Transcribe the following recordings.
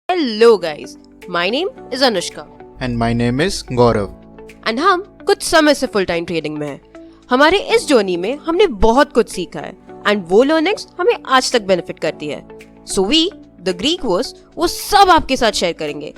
Hello guys, my name is Anushka And my name is Gaurav. and हम कुछ समय से फुल टाइम ट्रेडिंग में हैं। हमारे इस जर्नी में हमने बहुत कुछ सीखा है एंड वो लर्निंग्स हमें आज तक बेनिफिट करती है। So we the Greek verse वो सब आपके साथ शेयर करेंगे।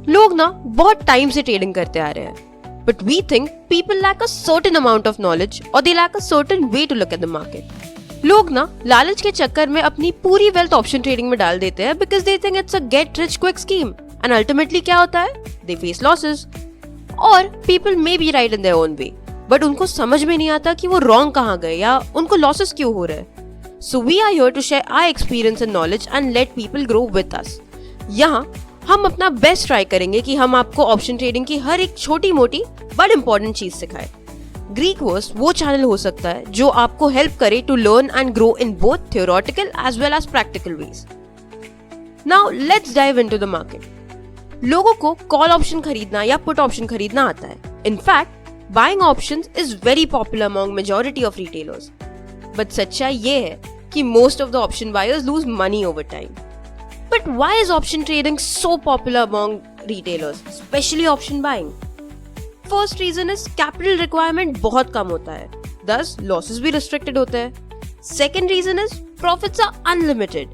लोग ना बहुत टाइम से ट्रेडिंग करते आ रहे हैं, but we think people lack a certain amount of knowledge और they lack a certain way to look at the market. लोग ना लालच के चक्कर में अपनी पूरी वेल्थ ऑप्शन ट्रेडिंग में डाल देते हैं because they think it's a get rich quick scheme and ultimately क्या होता है, दे फेस लॉसेस। और people may be right in their own way, but उनको समझ में नहीं आता कि वो रॉन्ग कहाँ गए या उनको लॉसेस क्यों हो रहे हैं। So we are here to share our experience and knowledge and let people grow with us. यहाँ हम अपना बेस्ट ट्राई करेंगे कि हम आपको ऑप्शन ट्रेडिंग की हर एक छोटी मोटी बट इंपॉर्टेंट चीज सिखाए। ग्रीक वर्स वो चैनल हो सकता है जो आपको हेल्प करे to learn and grow in both theoretical as well as practical ways. Now let's dive into the market. लोगों को कॉल ऑप्शन खरीदना या पुट ऑप्शन खरीदना आता है। In fact buying options is very popular among majority of retailers, but सच्चाई ये है कि most of the option buyers lose money over time. But why is option trading so popular among retailers, especially option buying? First reason is capital requirement बहुत कम होता है, thus losses भी restricted होते हैं। Second reason is profits are unlimited.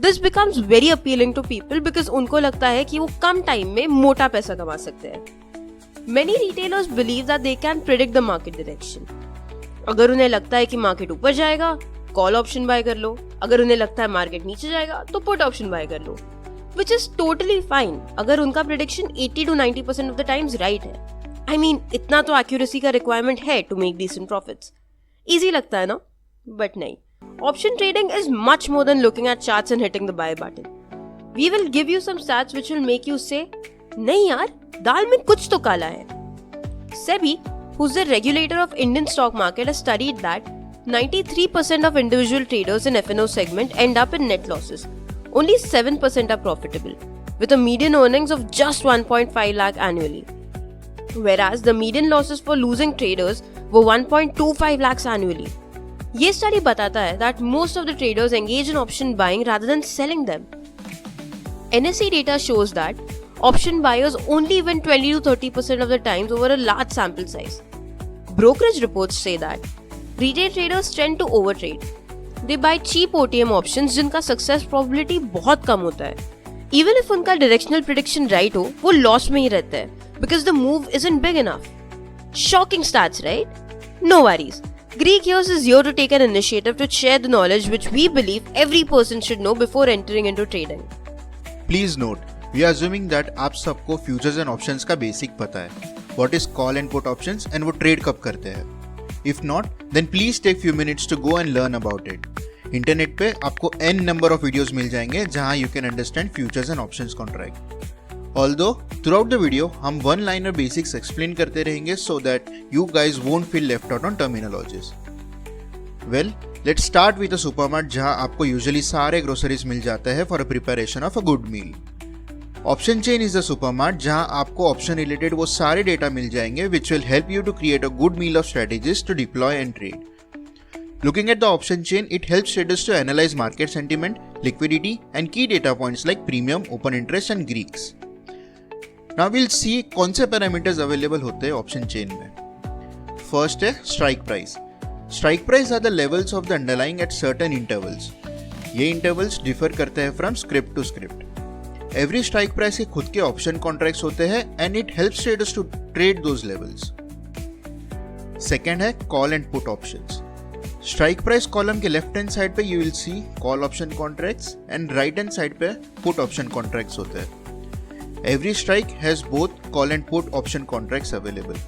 This becomes very appealing to people because उनको लगता है कि वो कम टाइम में मोटा पैसा कमा सकते हैं। Many retailers believe that they can predict the market direction. अगर उन्हें लगता है कि मार्केट ऊपर जाएगा, कॉल ऑप्शन बाय कर लो। अगर उन्हें लगता है मार्केट नीचे जाएगा तो पुट ऑप्शन बाय कर लो, विच इज टोटली फाइन अगर उनका prediction 80 to 90% of the times right है। I mean, इतना तो एक्यूरेसी का रिक्वायरमेंट है to make decent profits. Easy लगता है ना? बट नहीं, option trading is much more than looking at charts and hitting the buy button. We will give you some stats which will make you say नहीं यार, दाल में कुछ तो काला है। SEBI, who is the regulator of Indian stock market, has studied that 93% of individual traders in F&O segment end up in net losses. Only 7% are profitable, with a median earnings of just 1.5 lakh annually. Whereas the median losses for losing traders were 1.25 lakhs annually. ये study बताता है that most of the traders engage in option buying rather than selling them. NSE data shows that option buyers only win 20 to 30% of the times over a large sample size. Brokerage reports say that retail traders tend to overtrade. They buy cheap OTM options जिनका success probability बहुत कम होता है। Even if उनका directional prediction right हो, वो loss में ही रहते हैं because the move isn't big enough. Shocking stats, right? No worries. Greek Years is here to take an initiative to share the knowledge which we believe every person should know before entering into trading. Please note, we are assuming that आप सबको futures and options का basic पता है. What is call and put options and वो trade कब करते हैं? If not, then please take few minutes to go and learn about it. Internet पे आपको n number of videos मिल जाएंगे जहाँ you can understand futures and options contract. Although throughout the video हम one liner basics explain करते रहेंगे so that you guys won't feel left out on terminologies. Well, let's start with a supermart जहाँ आपको usually सारे groceries मिल जाते हैं for a preparation of a good meal. Option chain is the supermart जहाँ आपको option related वो सारे data मिल जाएंगे which will help you to create a good meal of strategies to deploy and trade. Looking at the option chain, it helps traders to analyze market sentiment, liquidity, and key data points like premium, open interest, and Greeks. Now we'll see कौन से parameters available होते हैं option chain में. First है strike price. Strike price are the levels of the underlying at certain intervals. ये intervals differ करते हैं from script to script. Every strike price के खुद के option contracts होते हैं and it helps traders to trade those levels. Second है call and put options. Strike price column के लेफ्ट हैंड साइड पे you will see call option contracts and right hand side पे put option contracts होते हैं। Every strike has both call and put option contracts available.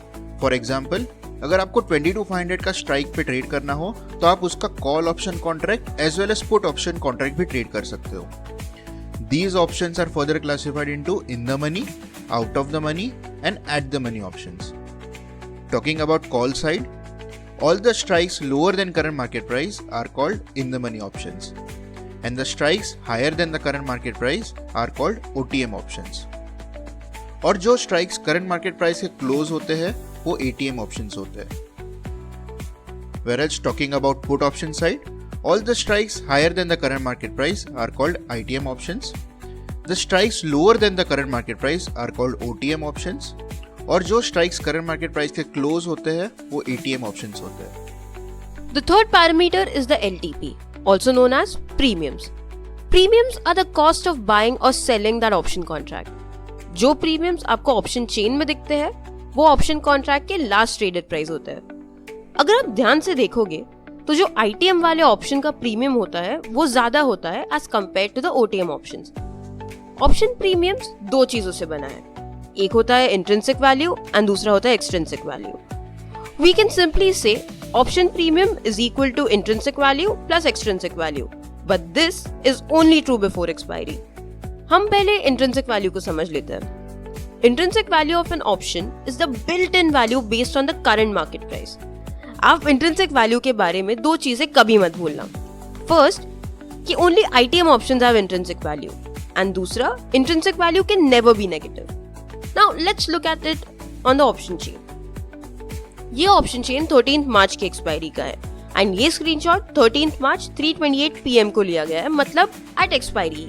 For example, अगर आपको 20 to 500 का strike पे trade करना हो तो आप उसका call option contract as well as put option contract भी ट्रेड कर सकते हो। These options are further classified into in the money, out of the money, and at the money options. Talking about call side, all the strikes lower than current market price are called in the money options, and the strikes higher than the current market price are called OTM options. और जो strikes current market price के close होते हैं वो ATM options होते हैं. Whereas talking about put option side, all the strikes higher than the current market price are called ITM options, The strikes lower than the current market price are called OTM options, और जो strikes current market price के close होते हैं वो ATM options होते हैं. The third parameter is the LTP, also known as premiums. Premiums are the cost of buying or selling that option contract. जो premiums आपको option chain में दिखते हैं वो option contract के last traded price होते हैं. अगर आप ध्यान से देखोगे तो जो ITM वाले ऑप्शन का प्रीमियम होता है वो ज्यादा होता है as compare to the OTM options. Option premiums दो चीजों से बना है. एक होता है इंट्रिंसिक वैल्यू एंड दूसरा होता है extrinsic value. We can simply say option premium is equal to intrinsic value plus extrinsic value, but this is only true before expiry. हम पहले इंट्रिंसिक वैल्यू को समझ लेते हैं. Intrinsic value of an option is the built in value based on the current market price. आप intrinsic value के बारे में दो चीजें कभी मत भूलना. फर्स्ट, कि only ITM options have intrinsic value, and दूसरा, intrinsic value can never be negative. Now let's look at it on the option chain. ये ऑप्शन चेन 13 मार्च की एक्सपायरी का है एंड ये स्क्रीनशॉट 13 मार्च 3:28 PM को लिया गया है, मतलब एट एक्सपायरी.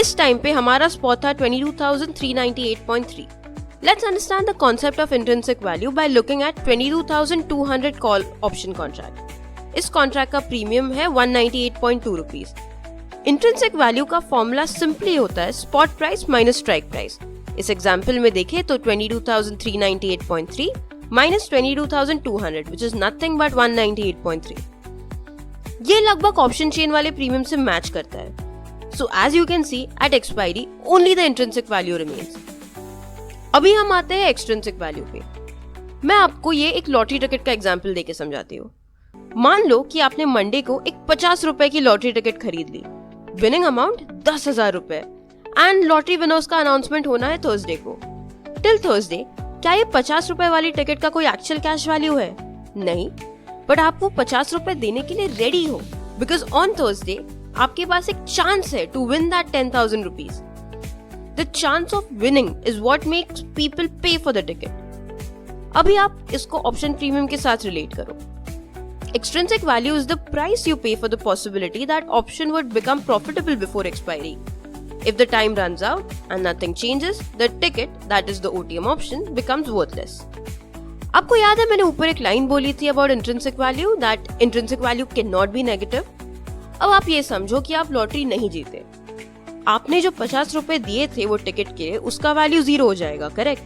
इस टाइम पे हमारा स्पॉट था 22,398.3. Let's understand the concept of intrinsic value by looking at 22,200 call option contract. इस कॉन्ट्रैक्ट का प्रीमियम है 198.2 रुपीज. इंट्रिंसिक वैल्यू का फॉर्मूला सिंपली होता है spot price minus strike price. इस एग्जांपल में देखें तो 22,398.3 minus 22,200 which is nothing but 198.3. ये लगभग ऑप्शन चेन वाले प्रीमियम से मैच करता है. So as you can see at expiry only the intrinsic value remains. अभी हम आते हैं एक्सट्रिंसिक वैल्यू पे. मैं आपको ये एक लॉटरी टिकट का एग्जांपल देके समझाती हूँ. मान लो कि आपने मंडे को एक 50 रुपए की लॉटरी टिकट खरीद ली. विनिंग अमाउंट 10,000 रुपए एंड लॉटरी विनर्स का अनाउंसमेंट होना है थर्सडे को. टिल थर्सडे क्या ये 50 रुपए वाली टिकट का कोई एक्चुअल कैश वैल्यू है? नहीं, बट आप वो 50 रुपए देने के लिए रेडी हो बिकॉज ऑन थर्सडे आपके पास एक चांस है to win that 10,000 rupees. The chance of winning is what makes people pay for the ticket. अभी आप इसको ऑप्शन प्रीमियम के साथ रिलेट करो. Extrinsic value is the price you pay for the possibility that option would become profitable before expiry. If the time runs out and nothing changes, the ticket, that is the OTM option, becomes worthless. आपको याद है मैंने ऊपर एक line बोली थी about intrinsic value, that intrinsic value cannot be negative. अब आप ये समझो कि आप लॉटरी नहीं जीते. आपने जो 50 रुपए दिए थे वो टिकट के, उसका वैल्यू 0 हो जाएगा, करेक्ट?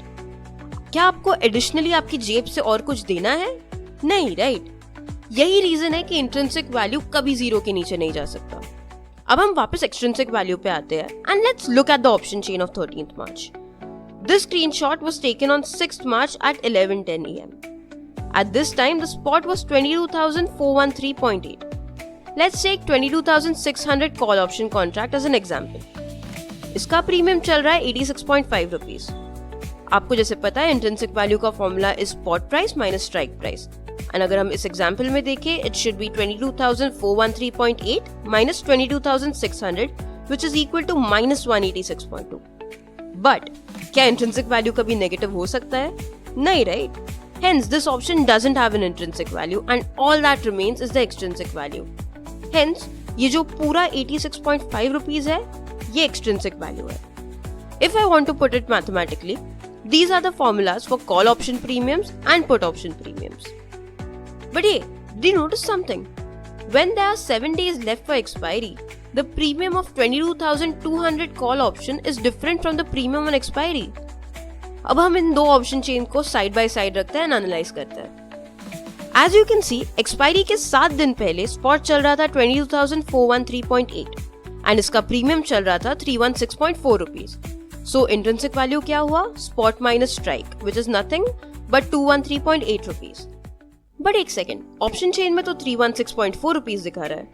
क्या आपको एडिशनली आपकी जेब से और कुछ देना है? नहीं, राइट? यही रीजन है कि इंट्रिंसिक वैल्यू कभी 0 के नीचे नहीं जा सकता. अब हम वापस एक्सट्रिंसिक वैल्यू पे आते हैं and let's look at the option chain of 13th March. This screenshot was taken on 6th March at 11:10 AM. At this time the spot was 22,413.8. Let's take 22,600 call option contract as an example. इसका premium चल रहा है 86.5 rupees. आपको जैसे पता है intrinsic value का formula is spot price minus strike price. And अगर हम इस एग्जांपल में देखें it should be 22,413.8 minus 22,600 which is equal to minus 186.2. But क्या इंट्रिंसिक वैल्यू कभी नेगेटिव हो सकता है? नहीं, right? Hence this option doesn't have an intrinsic value and all that remains is the extrinsic value. Hence ये जो पूरा 86.5 rupees है ये एक्सट्रिंसिक वैल्यू है. If I want to put it mathematically, these are the formulas for call option premiums and put option premiums. But hey, did you notice something? When there are 7 days left for expiry, the premium of 22,200 call option is different from the premium on expiry. अब हम इन दो option chain को side by side रखते हैं, analyse करते हैं. As you can see, expiry के 7 दिन पहले स्पॉट चल रहा था 22,413.8 एंड इसका प्रीमियम चल रहा था 316.4 रुपीज. सो इंट्रिंसिक वैल्यू क्या हुआ? Spot minus strike which is nothing but 213.8 rupees. But एक सेकेंड, ऑप्शन चेन में तो 316.4 रुपीज दिखा रहा है.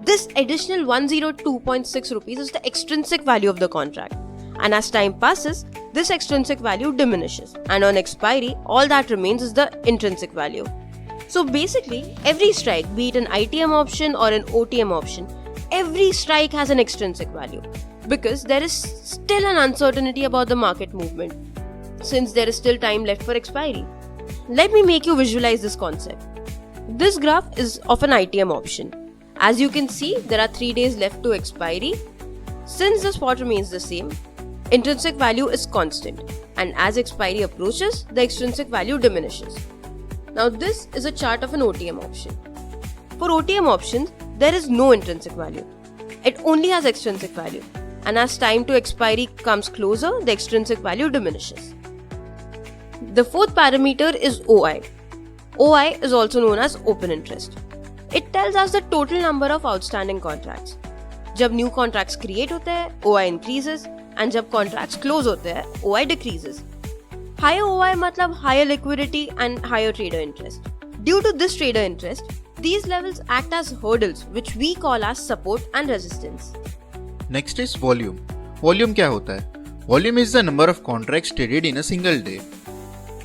This additional 102.6 rupees is the extrinsic value of the contract. And as time passes, this extrinsic value diminishes, and on expiry, all that remains is the intrinsic value. So basically, every strike, be it an ITM option or an OTM option, every strike has an extrinsic value because there is still an uncertainty about the market movement, since there is still time left for expiry. Let me make you visualize this concept. This graph is of an ITM option. As you can see, there are 3 days left to expiry. Since the spot remains the same, intrinsic value is constant, and as expiry approaches, the extrinsic value diminishes. Now this is a chart of an OTM option. For OTM options, there is no intrinsic value. It only has extrinsic value, and as time to expiry comes closer, the extrinsic value diminishes. The fourth parameter is OI. OI is also known as open interest. It tells us the total number of outstanding contracts. जब new contracts create होते हैं, OI increases, and जब contracts close होते हैं, OI decreases. Higher OI मतलब higher liquidity and higher trader interest. Due to this trader interest, these levels act as hurdles which we call as support and resistance. Next is volume. Volume क्या होता है? Volume is the number of contracts traded in a single day.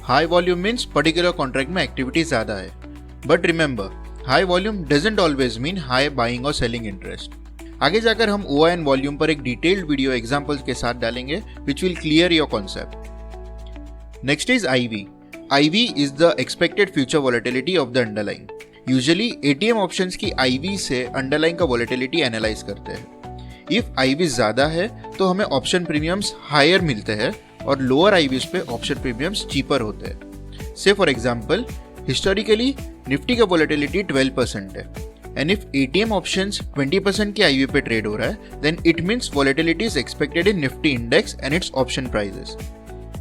High volume means particular contract में activity ज़्यादा है. But remember, high volume doesn't always mean high buying or selling interest. आगे जाकर हम OI and volume पर एक detailed video examples के साथ डालेंगे which will clear your concept. Next is IV. IV is the expected future volatility of the underlying. Usually ATM options की IV से underlying का volatility analyze करते हैं. If IV ज़्यादा है तो हमें option premiums higher मिलते हैं और lower IVs पे option premiums cheaper होते हैं. Say for example, historically Nifty का volatility 12% है. And if ATM options 20% की IV पे ट्रेड हो रहा है, then it means volatility is expected in Nifty index and its option prices.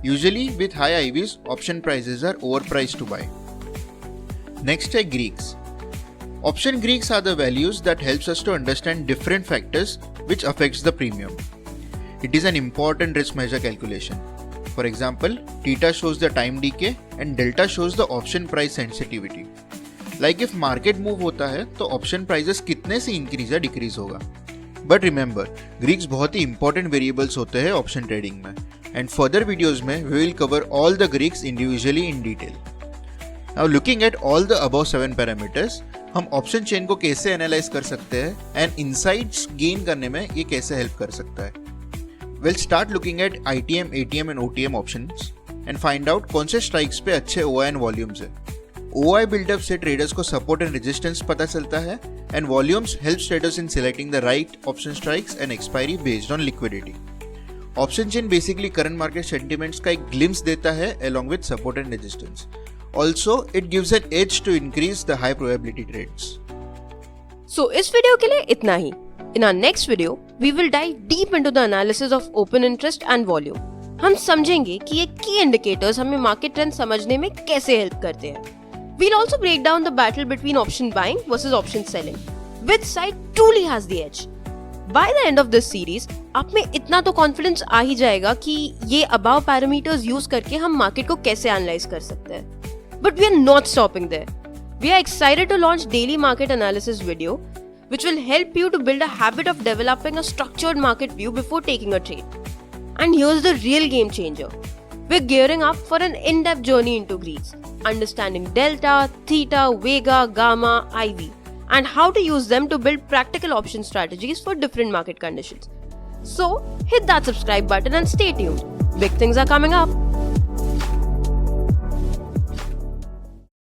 Usually with high IVs, option prices are overpriced to buy. Next है Greeks. Option Greeks are the values that helps us to understand different factors which affects the premium. It is an important risk measure calculation. For example, theta shows the time decay and delta shows the option price sensitivity. Like if market move होता है तो option prices कितने से increase या decrease होगा. But remember, Greeks बहुत ही important variables होते हैं option trading में. And further videos में we will cover all the Greeks individually in detail. Now looking at all the above 7 parameters, हम option chain को कैसे analyze कर सकते हैं and insights gain करने में ये कैसे help कर सकता है. We'll start looking at ITM, ATM and OTM options and find out कौन से strikes पे अच्छे OI and volumes है. OI buildup से traders को support and resistance पता चलता है and volumes helps traders in selecting the right option strikes and expiry based on liquidity. Option chain basically current market sentiments का एक glimpse देता है along with support and resistance. Also, it gives an edge to increase the high probability trades. So इस video के लिए इतना ही. In our next video, we will dive deep into the analysis of open interest and volume. हम समझेंगे कि ये key indicators हमें market trend समझने में कैसे help करते हैं. We'll also break down the battle between option buying versus option selling. Which side truly has the edge? By the end of this series, आप में इतना तो confidence आ ही जाएगा कि ये above parameters use करके हम market को कैसे analyze कर सकते हैं. But we are not stopping there. We are excited to launch daily market analysis video, which will help you to build a habit of developing a structured market view before taking a trade. And here's the real game changer. We're gearing up for an in-depth journey into Greeks, understanding delta, theta, vega, gamma, IV, and how to use them to build practical option strategies for different market conditions. So, hit that subscribe button and stay tuned. Big things are coming up.